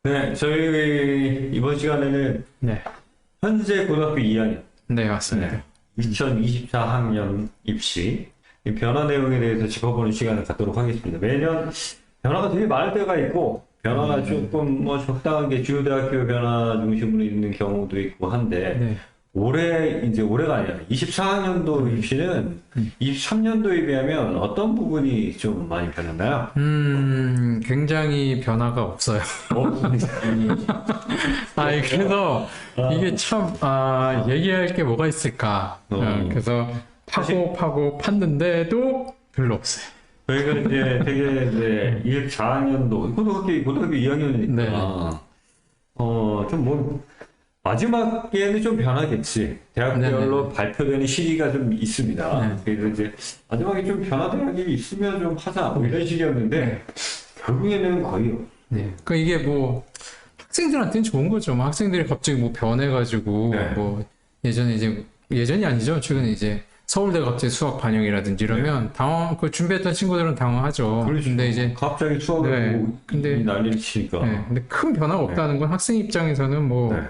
네, 저희 이번 시간에는 네, 현재 고등학교 2학년, 네, 맞습니다. 2024학년 입시 이 변화 내용에 대해서 짚어보는 시간을 갖도록 하겠습니다. 매년 변화가 되게 많을 때가 있고, 변화가 조금 뭐 적당하게 주요 대학교 변화 중심으로 있는 경우도 있고 한데, 네, 올해가 아니라 24학년도 입시는 23년도에 비하면 어떤 부분이 좀 많이 변했나요? 굉장히 변화가 없어요. 그래서 이게 참, 얘기할 게 뭐가 있을까. 그래서 파고 파는데도 별로 없어요. 저희가 이제 되게 이제 24학년도 고등학교 2학년이니까 네. 좀 뭐 마지막에는 좀 변하겠지. 대학별로 발표되는 시기가 좀 있습니다. 네. 그래서 이제 마지막에 좀 변화되는 게 있으면 좀 하자 뭐 이런 식이었는데 결국에는 거의 네. 그러니까 이게 뭐 학생들한테는 좋은 거죠. 뭐 학생들이 갑자기 뭐 변해가지고 네. 뭐 예전이 아니죠. 최근에 이제 서울대가 갑자기 수학 반영이라든지 이러면 그 준비했던 친구들은 당황하죠. 그렇죠. 근데 이제 갑자기 수학을 네. 보고 근데 난리를 치니까. 근데 큰 변화가 없다는 건 학생 입장에서는 뭐 네.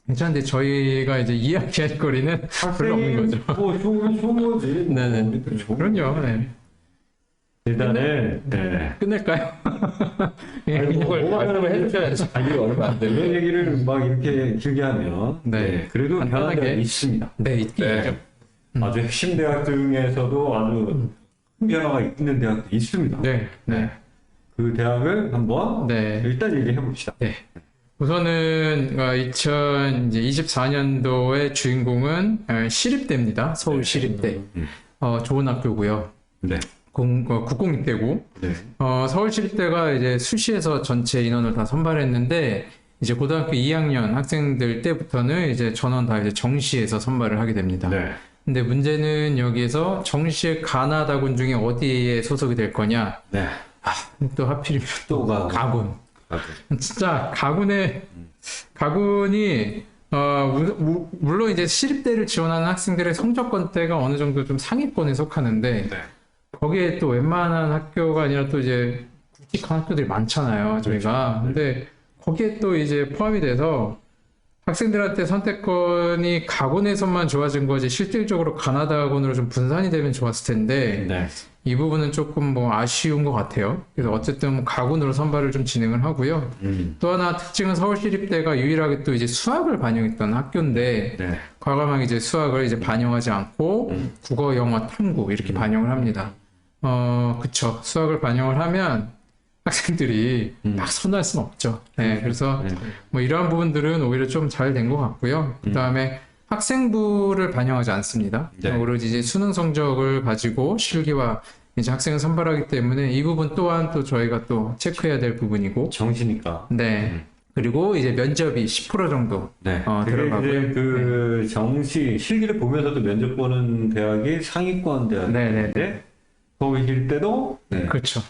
괜찮은데 저희가 이제 이야기할 거리는 별로 없는 거죠. 뭐 좋은 거지. 뭐 네네. 우리도 좋은 그럼요. 거지. 네. 일단은 끝낼까요? 아니, 뭐, 말씀을 해주셔야지. 자기가 얼마 안 이런 되면. 얘기를 막 이렇게 길게 하면 네. 그래도 간단하게. 변화가 있습니다. 네, 있긴 네. 있죠. 아주 핵심 대학 중에서도 아주 큰 변화가 있는 대학도 있습니다. 네, 네, 그 대학을 한번 네. 일단 얘기해 봅시다. 네. 우선은 2024년도의 주인공은 시립대입니다. 서울 시립대. 좋은 학교고요. 네. 국공립대고. 네. 서울 시립대가 이제 수시에서 전체 인원을 다 선발했는데 이제 고등학교 2학년 학생들 때부터는 이제 전원 다 이제 정시에서 선발을 하게 됩니다. 네. 근데 문제는 여기에서 정시의 가나다군 중에 어디에 소속이 될 거냐? 네. 또 하필이면 또 가군. 아, 진짜 가군이 물론 이제 시립대를 지원하는 학생들의 성적권대가 어느 정도 좀 상위권에 속하는데 네. 거기에 또 웬만한 학교가 아니라 또 이제 굵직한 학교들이 많잖아요, 저희가. 근데 거기에 또 이제 포함이 돼서 학생들한테 선택권이 가군에서만 좋아진 거지 실질적으로 가나다군으로 좀 분산이 되면 좋았을 텐데 네. 이 부분은 조금 뭐 아쉬운 것 같아요. 그래서 어쨌든 가군으로 선발을 좀 진행을 하고요. 또 하나 특징은 서울시립대가 유일하게 또 이제 수학을 반영했던 학교인데 네. 과감하게 이제 수학을 이제 반영하지 않고 국어, 영어, 탐구 이렇게 반영을 합니다. 그쵸. 수학을 반영을 하면 학생들이 막 선호할 수는 없죠. 네, 그래서 뭐 이러한 부분들은 오히려 좀 잘 된 것 같고요. 그 다음에 학생부를 반영하지 않습니다. 네. 오로지 이제 수능 성적을 가지고 실기와 이제 학생을 선발하기 때문에 이 부분 또한 또 저희가 또 체크해야 될 부분이고. 정시니까. 네. 그리고 이제 면접이 10% 정도 네. 들어가고요. 이제 그 정시 실기를 보면서도 면접 보는 대학이 상위권 대학인데 거기일 때도 그렇죠.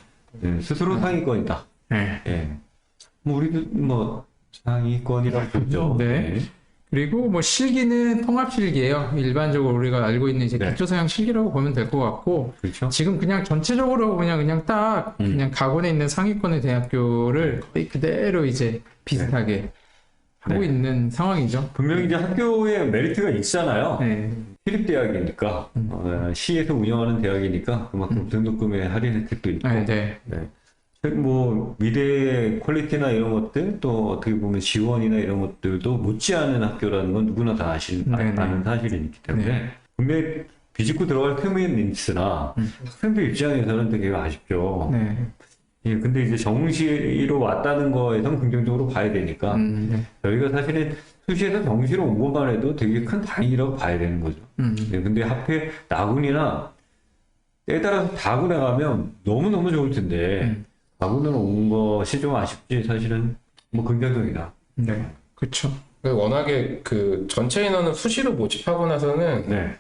스스로 상위권이다. 네. 예. 뭐 우리도 뭐 상위권이라고 보죠. 네. 그리고 뭐 실기는 통합 실기예요. 일반적으로 우리가 알고 있는 이제 네. 기초서양 실기라고 보면 될 것 같고 그렇죠. 지금 그냥 전체적으로 그냥 딱 그냥 가군에 있는 상위권의 대학교를 거의 그대로 이제 비슷하게 하고 있는 상황이죠. 분명히 이제 학교에 메리트가 있잖아요. 네. 시립대학이니까 시에서 운영하는 대학이니까 그만큼 등록금의 할인 혜택도 있고 네, 네. 뭐 미래의 퀄리티나 이런 것들 또 어떻게 보면 지원이나 이런 것들도 못지않은 학교라는 건 누구나 다 아는 사실이기 때문에 분명히 비집고 들어갈 틈은 있으나 학생들 입장에서는 되게 아쉽죠. 네. 예, 근데 이제 정시로 왔다는 거에선 긍정적으로 봐야 되니까 저희가 사실은 수시에서 정시로 온 것만 해도 되게 큰 다행이라고 봐야 되는 거죠. 예, 근데 하필 나군이나 때에 따라서 다군에 가면 너무너무 좋을 텐데 다군으로 온 것이 좀 아쉽지 사실은 뭐 긍정적이다. 네. 그렇죠. 워낙에 그 전체 인원을 수시로 모집하고 나서는 네.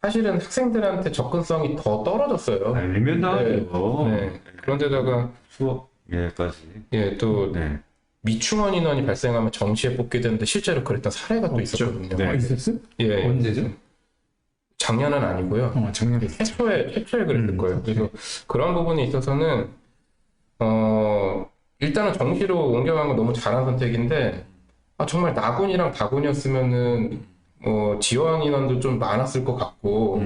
사실은 학생들한테 접근성이 더 떨어졌어요. 일면당하죠. 네. 그런데다가 수업 예까지. 또 네. 미충원 인원이 발생하면 정시에 뽑게 되는데 실제로 그랬던 사례가 또 있었거든요. 네. 있었어요? 예. 언제죠? 작년은 아니고요. 작년에. 최초에 그랬을 거예요. 그래서 그런 부분에 있어서는 일단은 정시로 옮겨간 건 너무 잘한 선택인데 정말 나군이랑 다군이었으면은 지원 인원도 좀 많았을 것 같고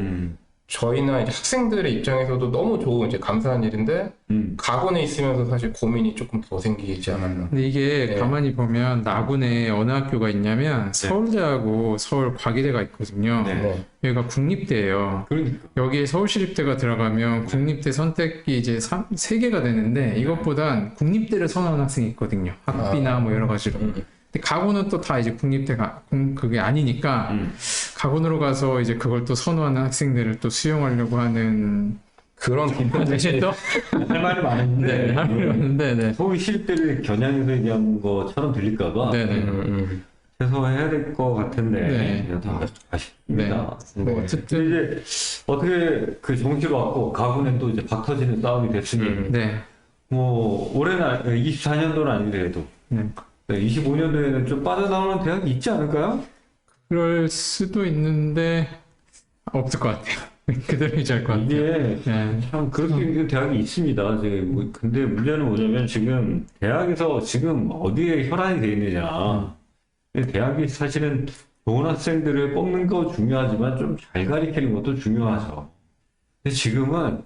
저희나 이제 학생들의 입장에서도 너무 좋은 이제 감사한 일인데 가군에 있으면서 사실 고민이 조금 더 생기지 않았나. 근데 이게 네. 가만히 보면 나군에 어느 학교가 있냐면 서울대하고 서울과기대가 있거든요. 네. 네. 여기가 국립대예요. 그러니까. 여기에 서울시립대가 들어가면 국립대 선택이 이제 3개가 되는데 이것보단 국립대를 선호하는 학생이 있거든요. 학비나 뭐 여러 가지로. 근데 가군은 또 다 이제 국립대가 그게 아니니까 가군으로 가서 이제 그걸 또 선호하는 학생들을 또 수용하려고 하는 그런 이제 또 할 말이 많은데 네, 할 말이 많은데 네. 서울 시립대를 겨냥해서 얘기한 것처럼 들릴까봐 네네. 최소화해야 될 것 같은데 네. 그냥 다 아쉽습니다. 뭐 어쨌든 이제 어떻게 그 정시로 왔고 가군에 또 이제 박 터지는 싸움이 됐으니 네. 뭐 올해는 24년도는 아니더라도 네. 25년도에는 좀 빠져나오는 대학이 있지 않을까요? 그럴 수도 있는데 없을 것 같아요. 그대로 유지할 것 같아요. 이게 네. 참 그렇게 있는 대학이 있습니다. 근데 문제는 뭐냐면 지금 대학에서 지금 어디에 혈안이 돼 있느냐. 대학이 사실은 좋은 학생들을 뽑는 거 중요하지만 좀 잘 가리키는 것도 중요하죠. 근데 지금은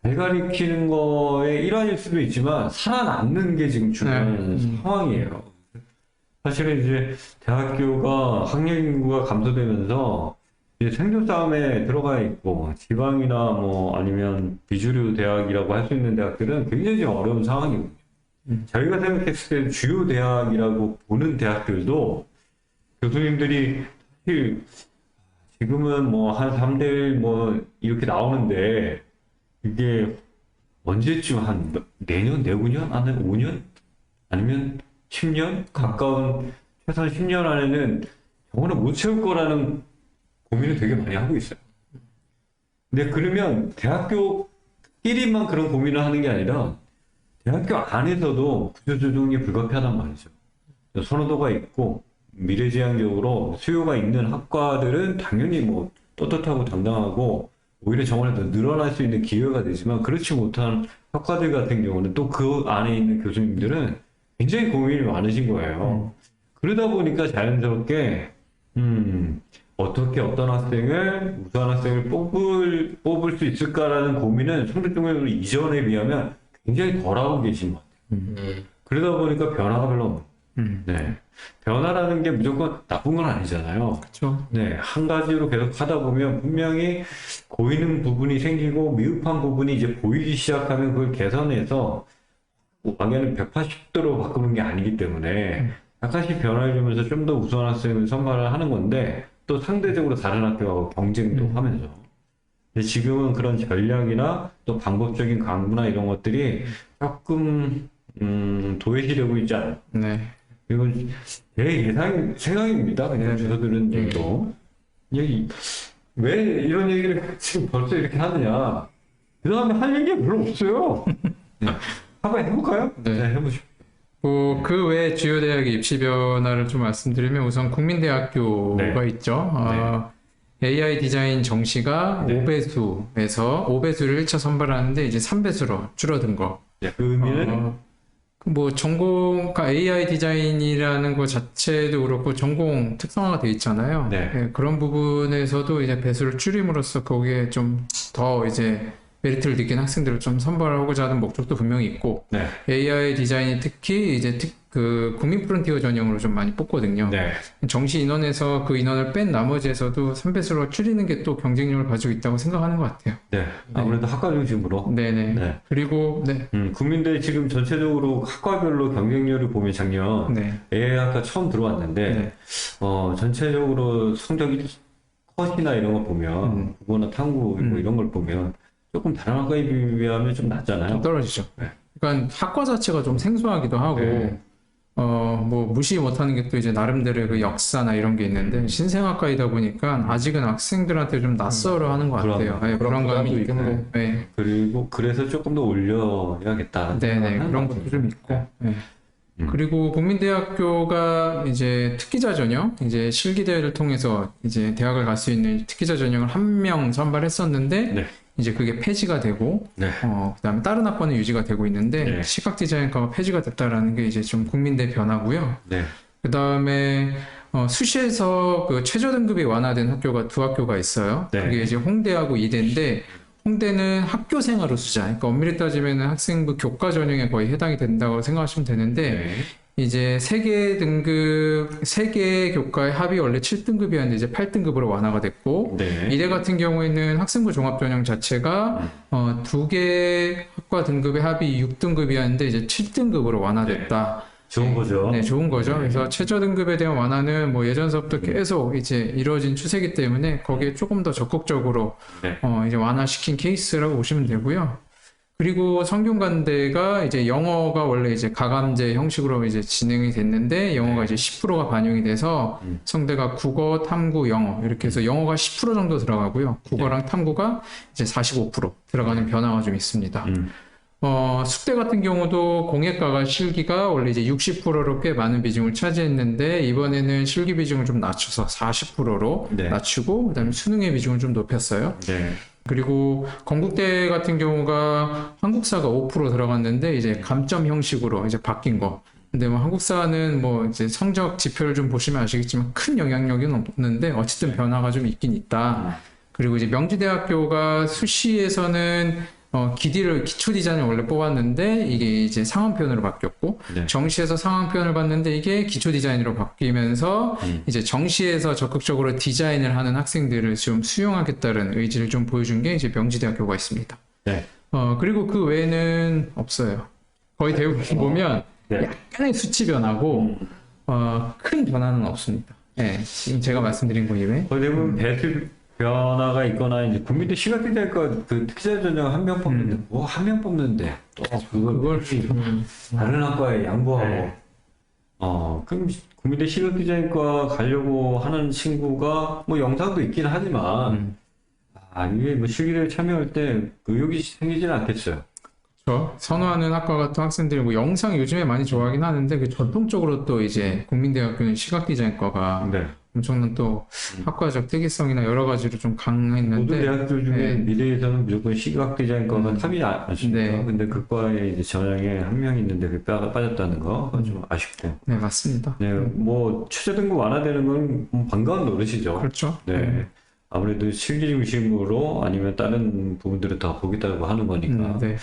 잘 가리키는 거의 일환일 수도 있지만 살아남는 게 지금 중요한 상황이에요. 사실은 이제 대학교가 학령 인구가 감소되면서 이제 생존 싸움에 들어가 있고 지방이나 뭐 아니면 비주류 대학이라고 할 수 있는 대학들은 굉장히 어려운 상황이거든요. 저희가 생각했을 때 주요 대학이라고 보는 대학들도 교수님들이 사실 지금은 뭐 한 3대1 뭐 이렇게 나오는데 이게 언제쯤 한 내년, 내후년? 안에 5년? 아니면 10년? 가까운 최소한 10년 안에는 정원을 못 채울 거라는 고민을 되게 많이 하고 있어요. 근데 그러면 대학교끼리만 그런 고민을 하는 게 아니라 대학교 안에서도 구조조정이 불가피하단 말이죠. 선호도가 있고 미래지향적으로 수요가 있는 학과들은 당연히 뭐 떳떳하고 당당하고 오히려 정원에 더 늘어날 수 있는 기회가 되지만 그렇지 못한 학과들 같은 경우는 또 그 안에 있는 교수님들은 굉장히 고민이 많으신 거예요. 그러다 보니까 자연스럽게 어떻게 어떤 학생을 우수한 학생을 뽑을 수 있을까라는 고민은 성적중앙으로 이전에 비하면 굉장히 덜하고 계신 것 같아요. 그러다 보니까 변화가 별로 없는. 네. 변화라는 게 무조건 나쁜 건 아니잖아요. 그렇죠. 네. 한 가지로 계속 하다 보면 분명히 고이는 부분이 생기고 미흡한 부분이 이제 보이기 시작하면 그걸 개선해서 왕에는 180도로 바꾸는 게 아니기 때문에 약간씩 변화를 주면서 좀 더 우수한 학생을 선발을 하는 건데 또 상대적으로 다른 학교하고 경쟁도 하면서. 근데 지금은 그런 전략이나 또 방법적인 강구나 이런 것들이 조금 도외시되고 있지 않아요. 네. 이건 제 생각입니다. 그냥 주소 들은 얘기도. 왜 이런 얘기를 지금 벌써 이렇게 하느냐. 그 다음에 할 얘기가 별로 없어요. 네. 한번 해볼까요? 네. 해보시죠. 그 외 주요 대학의 입시 변화를 좀 말씀드리면 우선 국민대학교가 네. 있죠. AI 디자인 정시가 네. 5배수에서 5배수를 1차 선발하는데 이제 3배수로 줄어든 거. 네, 그 의미는 뭐 전공, 그러니까 AI 디자인이라는 것 자체도 그렇고 전공 특성화가 돼 있잖아요. 네. 그런 부분에서도 이제 배수를 줄임으로써 거기에 좀 더 이제 메리트를 느낀 학생들을 좀 선발하고자 하는 목적도 분명히 있고, 네. AI 디자인이 특히 이제 그 국민 프론티어 전형으로 좀 많이 뽑거든요. 네. 정시 인원에서 그 인원을 뺀 나머지에서도 3배수로 줄이는 게 또 경쟁력을 가지고 있다고 생각하는 것 같아요. 네. 아무래도 학과 중심으로. 네네. 네. 그리고, 네. 국민대 지금 전체적으로 학과별로 경쟁률을 보면 작년 네. AI 학과 처음 들어왔는데, 네. 전체적으로 성적이 컷이나 이런 거 보면, 국어나 탐구 뭐 이런 걸 보면, 조금 다른 학과에 비하면 좀 낮잖아요. 좀 떨어지죠. 네. 그러니까 학과 자체가 좀 생소하기도 하고, 네. 뭐 무시 못하는 게 또 이제 나름대로의 그 역사나 이런 게 있는데 신생학과이다 보니까 아직은 학생들한테 좀 낯설어 하는 것 같아요. 네, 불안감도 있고. 있겠네. 네. 그리고 그래서 조금 더 올려야겠다. 네네. 하는 그런 것 것도 좀 있고. 네. 그리고 국민대학교가 이제 특기자 전형, 이제 실기대회를 통해서 이제 대학을 갈 수 있는 특기자 전형을 한 명 선발했었는데, 네. 이제 그게 폐지가 되고, 네. 그다음에 다른 학과는 유지가 되고 있는데, 네. 시각디자인과가 폐지가 됐다라는 게 이제 좀 국민대 변화고요. 네. 그다음에 수시에서 그 최저 등급이 완화된 학교가 두 학교가 있어요. 네. 그게 이제 홍대하고 이대인데, 홍대는 학교 생활 우수자, 그러니까 엄밀히 따지면 학생부 교과 전형에 거의 해당이 된다고 생각하시면 되는데, 네. 이제 세 개 교과의 합이 원래 7등급이었는데 이제 8등급으로 완화가 됐고, 네. 이대 같은 경우에는 학생부 종합 전형 자체가 두 개 학과 등급의 합이 6등급이었는데 이제 7등급으로 완화됐다. 좋은 거죠. 네, 좋은 거죠. 그래서 최저 등급에 대한 완화는 뭐 예전서부터 계속 이제 이루어진 추세이기 때문에 거기에 조금 더 적극적으로 네. 이제 완화시킨 케이스라고 보시면 되고요. 그리고 성균관대가 이제 영어가 원래 이제 가감제 형식으로 이제 진행이 됐는데 영어가 이제 10%가 반영이 돼서 성대가 국어, 탐구, 영어 이렇게 해서 영어가 10% 정도 들어가고요. 국어랑 탐구가 이제 45% 들어가는 변화가 좀 있습니다. 숙대 같은 경우도 공예과가 실기가 원래 이제 60%로 꽤 많은 비중을 차지했는데 이번에는 실기 비중을 좀 낮춰서 40%로 네. 낮추고 그다음에 수능의 비중을 좀 높였어요. 네. 그리고 건국대 같은 경우가 한국사가 5% 들어갔는데 이제 감점 형식으로 이제 바뀐 거. 근데 뭐 한국사는 뭐 이제 성적 지표를 좀 보시면 아시겠지만 큰 영향력은 없는데 어쨌든 변화가 좀 있긴 있다. 그리고 이제 명지대학교가 수시에서는 기초 디자인을 원래 뽑았는데 이게 이제 상황편으로 바뀌었고 네. 정시에서 상황편을 봤는데 이게 기초 디자인으로 바뀌면서 이제 정시에서 적극적으로 디자인을 하는 학생들을 좀 수용하겠다는 의지를 좀 보여준 게 이제 명지대학교가 있습니다. 네. 그리고 그 외에는 없어요. 거의 대부분 보면 네. 약간의 수치 변화고 큰 변화는 없습니다. 네, 지금 제가 말씀드린 거 이외에 거의 대부분 배수 변화가 있거나 이제 국민대 시각디자인과 그 특기자 전형 한 명 뽑는데 뭐 한 명 뽑는데 또 그걸 다른 학과에 양보하고 네. 그럼 국민대 시각디자인과 가려고 하는 친구가 뭐 영상도 있긴 하지만 이게 뭐 실기대회 참여할 때 의욕이 생기지는 않겠어요. 그렇죠. 선호하는 학과 같은 학생들이 뭐 영상 요즘에 많이 좋아하긴 하는데 그 전통적으로 또 이제 국민대학교는 시각디자인과가 네. 엄청난 또 학과적 특이성이나 여러 가지로 좀 강했는데 모든 대학교 중에 네. 미래에서는 무조건 시각디자인과가 탑이 않습니까? 네. 근데 그 과에 이제 전형에 한 명 있는데 그 뼈가 빠졌다는 거 좀 아쉽고. 네, 맞습니다. 네, 뭐 최저 등급 완화되는 건 반가운 노릇이죠. 그렇죠. 네. 아무래도 실기 중심으로 아니면 다른 부분들을 더 보겠다고 하는 거니까. 네.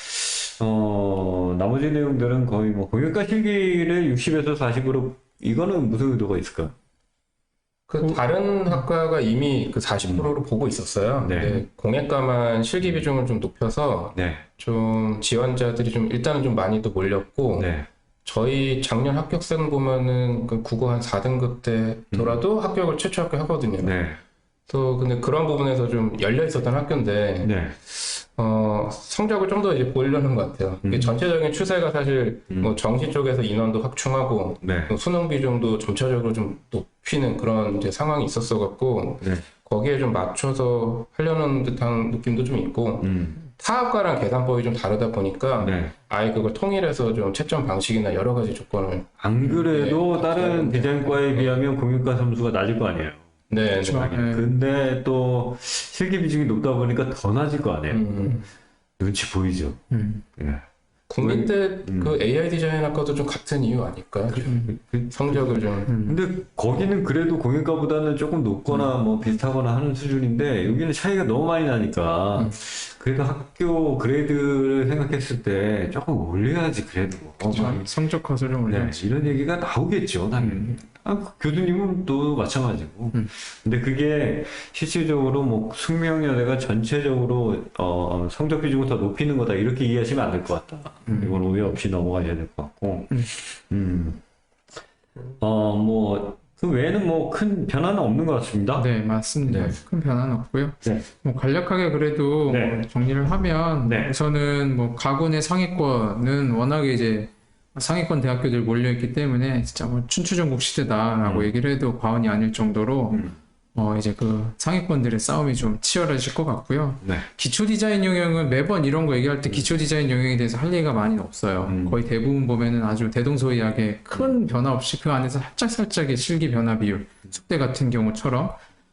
나머지 내용들은 거의 뭐 공예과 실기를 60에서 40으로 이거는 무슨 의도가 있을까요? 다른 학과가 이미 그 40%로 보고 있었어요. 네. 근데 공예과만 실기 비중을 좀 높여서 네. 좀 지원자들이 좀 일단은 좀 많이 또 몰렸고 네. 저희 작년 합격생 보면은 그 국어 한 4등급 때더라도 합격을 최초 합격하거든요. 네. 또 근데 그런 부분에서 좀 열려 있었던 학교인데 네. 성적을 좀 더 이제 보려는 것 같아요. 이게 전체적인 추세가 사실 뭐 정시 쪽에서 인원도 확충하고 네. 또 수능 비중도 점차적으로 좀 높이는 그런 이제 상황이 있었어 갖고 네. 거기에 좀 맞춰서 하려는 듯한 느낌도 좀 있고 타학과랑 계산법이 좀 다르다 보니까 네. 아예 그걸 통일해서 좀 채점 방식이나 여러 가지 조건을 안 그래도 네. 다른 디자인과에 비하면 공예과 점수가 낮을 거 아니에요. 네, 그렇죠. 네. 네. 근데 또 실기 비중이 높다 보니까 더 낮을 거 아니에요. 눈치 보이죠. 예. 국민대 그 AI 디자인 학과도 좀 같은 이유 아닐까요? 성적을 좀 근데 거기는 그래도 공예과보다는 조금 높거나 뭐 비슷하거나 하는 수준인데 여기는 차이가 너무 많이 나니까 그래도 학교 그레이드를 생각했을 때 조금 올려야지 그래도. 성적 컷을 좀 올려. 네, 이런 얘기가 나오겠죠, 당연히. 교수님은 또 마찬가지고. 근데 그게 실질적으로 뭐 숙명여대가 전체적으로 성적 비중을 더 높이는 거다 이렇게 이해하시면 안 될 것 같다. 이건 오해 없이 넘어가셔야 될 것 같고. 뭐 그 외에는 뭐 큰 변화는 없는 것 같습니다. 네, 맞습니다. 네. 큰 변화는 없고요. 네. 뭐 간략하게 그래도 네. 정리를 하면 네. 우선은 뭐 가군의 상위권은 워낙에 이제 상위권 대학교들 몰려있기 때문에 진짜 뭐 춘추전국 시대다라고 얘기를 해도 과언이 아닐 정도로 이제 그 상위권들의 싸움이 좀 치열해질 것 같고요. 네. 기초 디자인 영역은 매번 이런 거 얘기할 때 기초 디자인 영역에 대해서 할 얘기가 많이 없어요. 거의 대부분 보면은 아주 대동소이하게 큰 변화 없이 그 안에서 살짝살짝의 실기 변화 비율, 숙대 같은 경우처럼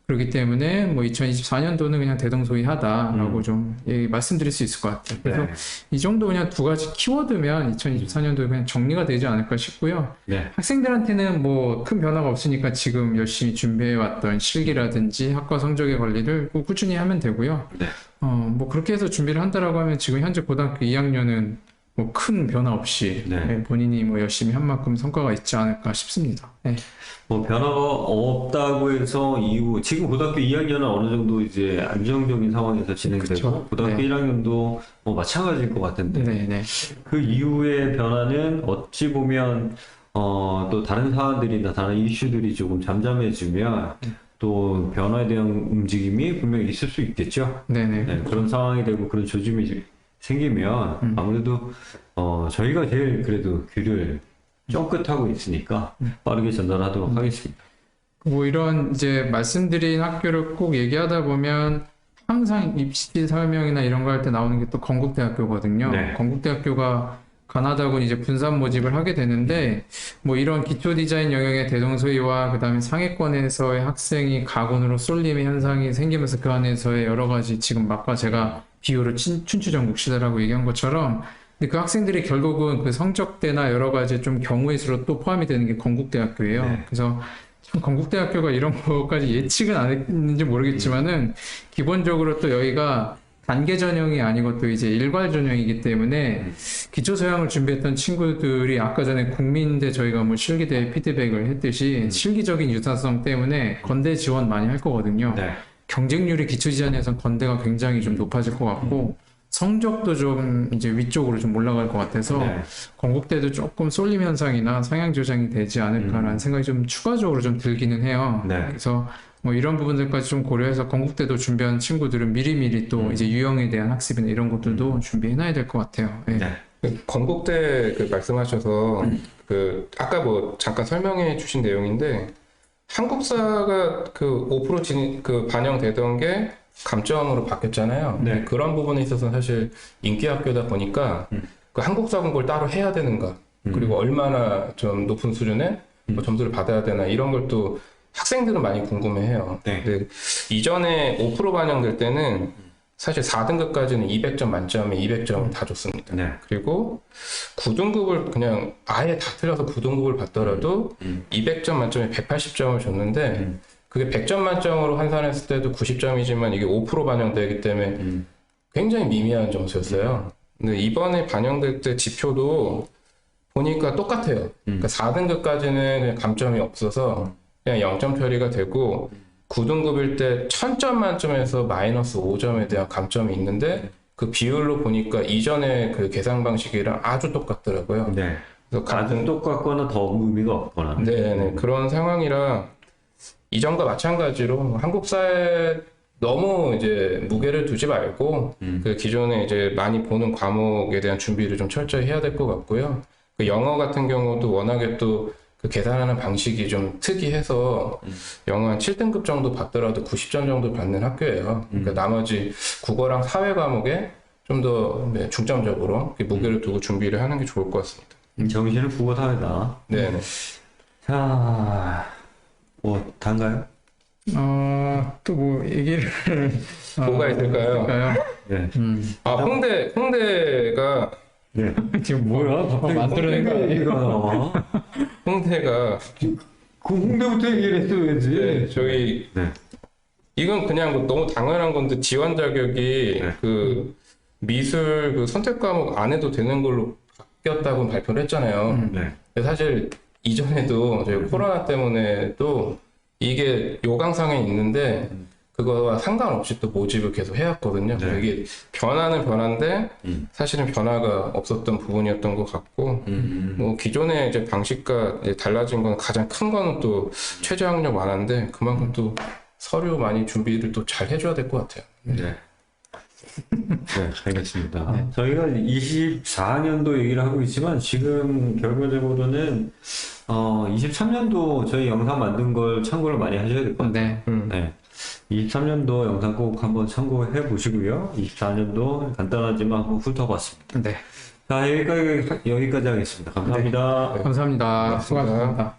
그렇기 때문에 뭐 2024년도는 그냥 대동소이하다라고 좀 말씀드릴 수 있을 것 같아요. 그래서 네. 이 정도 그냥 두 가지 키워드면 2024년도에 그냥 정리가 되지 않을까 싶고요. 네. 학생들한테는 뭐 큰 변화가 없으니까 지금 열심히 준비해왔던 실기라든지 학과 성적의 관리를 꾸준히 하면 되고요. 네. 뭐 그렇게 해서 준비를 한다라고 하면 지금 현재 고등학교 2학년은 뭐 큰 변화 없이 네. 본인이 뭐 열심히 한 만큼 성과가 있지 않을까 싶습니다. 네. 뭐 변화가 없다고 해서 이후 지금 고등학교 2학년은 어느 정도 이제 안정적인 상황에서 진행되고 그쵸. 고등학교 네. 1학년도 뭐 마찬가지일 것 같은데 네. 그 이후의 변화는 어찌 보면 또 다른 사안들이나 다른 이슈들이 조금 잠잠해지면 또 변화에 대한 움직임이 분명히 있을 수 있겠죠. 네네. 네, 그런 상황이 되고 그런 조짐이 생기면 아무래도 저희가 제일 그래도 귀를 쫑긋하고 있으니까 빠르게 전달하도록 하겠습니다. 뭐 이런 이제 말씀드린 학교를 꼭 얘기하다 보면 항상 입시 설명이나 이런 거 할 때 나오는 게 또 건국대학교거든요. 네. 건국대학교가 가나다군 이제 분산 모집을 하게 되는데 뭐 이런 기초 디자인 영역의 대동소이와 그다음에 상위권에서의 학생이 가군으로 쏠림의 현상이 생기면서 그 안에서의 여러 가지 지금 아까 제가 비유를 춘추전국 시대라고 얘기한 것처럼 근데 그 학생들이 결국은 그 성적대나 여러 가지 좀 경우의 수로 또 포함이 되는 게 건국대학교예요. 네. 그래서 참 건국대학교가 이런 것까지 예측은 안 했는지 모르겠지만은 기본적으로 또 여기가 단계 전형이 아니고 또 이제 일괄 전형이기 때문에 기초 소양을 준비했던 친구들이 아까 전에 국민대 저희가 뭐 실기대 피드백을 했듯이 실기적인 유사성 때문에 건대 지원 많이 할 거거든요. 네. 경쟁률이 기초 디자인에선 건대가 굉장히 좀 높아질 것 같고 성적도 좀 이제 위쪽으로 좀 올라갈 것 같아서 네. 건국대도 조금 쏠림 현상이나 상향 조정이 되지 않을까라는 생각이 좀 추가적으로 좀 들기는 해요. 네. 그래서 뭐 이런 부분들까지 좀 고려해서 건국대도 준비한 친구들은 미리미리 또 이제 유형에 대한 학습이나 이런 것들도 준비해놔야 될 것 같아요. 네. 네. 그 건국대 그 말씀하셔서 그 아까 뭐 잠깐 설명해 주신 내용인데 한국사가 그 5% 그 반영되던 게 감점으로 바뀌었잖아요. 네. 그런 부분에 있어서 사실 인기 학교다 보니까 그 한국사 공부를 따로 해야 되는가 그리고 얼마나 좀 높은 수준의 뭐 점수를 받아야 되나 이런 걸 또 학생들은 많이 궁금해해요. 네. 근데 이전에 5% 반영될 때는 사실 4등급까지는 200점 만점에 200점을 다 줬습니다. 네. 그리고 9등급을 그냥 아예 다 틀려서 9등급을 받더라도 200점 만점에 180점을 줬는데 그게 100점 만점으로 환산했을 때도 90점이지만 이게 5% 반영되기 때문에 굉장히 미미한 점수였어요. 근데 이번에 반영될 때 지표도 보니까 똑같아요. 그러니까 4등급까지는 그냥 감점이 없어서 그냥 0점 처리가 되고 9등급일 때 1000점 만점에서 마이너스 5점에 대한 감점이 있는데 그 비율로 보니까 이전에 그 계산 방식이랑 아주 똑같더라고요. 네. 그래서 아주 똑같거나 더 의미가 없거나. 네네 그런 상황이라 이전과 마찬가지로 한국사에 너무 이제 무게를 두지 말고 그 기존에 이제 많이 보는 과목에 대한 준비를 좀 철저히 해야 될 것 같고요. 그 영어 같은 경우도 워낙에 또 그 계산하는 방식이 좀 특이해서 영어 한 7등급 정도 받더라도 90점 정도 받는 학교예요. 그러니까 나머지 국어랑 사회 과목에 좀 더 중점적으로 무게를 두고 준비를 하는 게 좋을 것 같습니다. 정시는 국어 사회다. 네네. 자, 뭐 단가요? 또 뭐 얘기를 뭐가 있을까요? 할까요? 네. 아 홍대가 네. 지금 뭐야? 만들어낸 거 아니에요? 얘기가 나와. 홍대가 그 홍대부터 얘기를 했어야지. 네, 저희 네. 이건 그냥 뭐 너무 당연한 건데 지원 자격이 네. 그 미술 그 선택 과목 안 해도 되는 걸로 바뀌었다고 발표를 했잖아요. 네. 근데 사실 이전에도 저희 코로나 때문에도 이게 요강상에 있는데 그거와 상관없이 또 모집을 계속 해왔거든요. 네. 이게 변화는 변화인데 사실은 변화가 없었던 부분이었던 것 같고 뭐 기존의 이제 방식과 이제 달라진 건 가장 큰 거는 또 최저 학력 완화인데 그만큼 또 서류 많이 준비를 또 잘 해줘야 될 것 같아요. 네. 네, 알겠습니다. 저희가 24년도 얘기를 하고 있지만 지금 결과적으로는 23년도 저희 영상 만든 걸 참고를 많이 하셔야 될 것 같아요. 네. 네. 23년도 영상 꼭 한번 참고해 보시고요. 24년도 간단하지만 한번 훑어봤습니다. 네. 자, 여기까지 하겠습니다. 감사합니다. 감사합니다. 고맙습니다. 수고하셨습니다.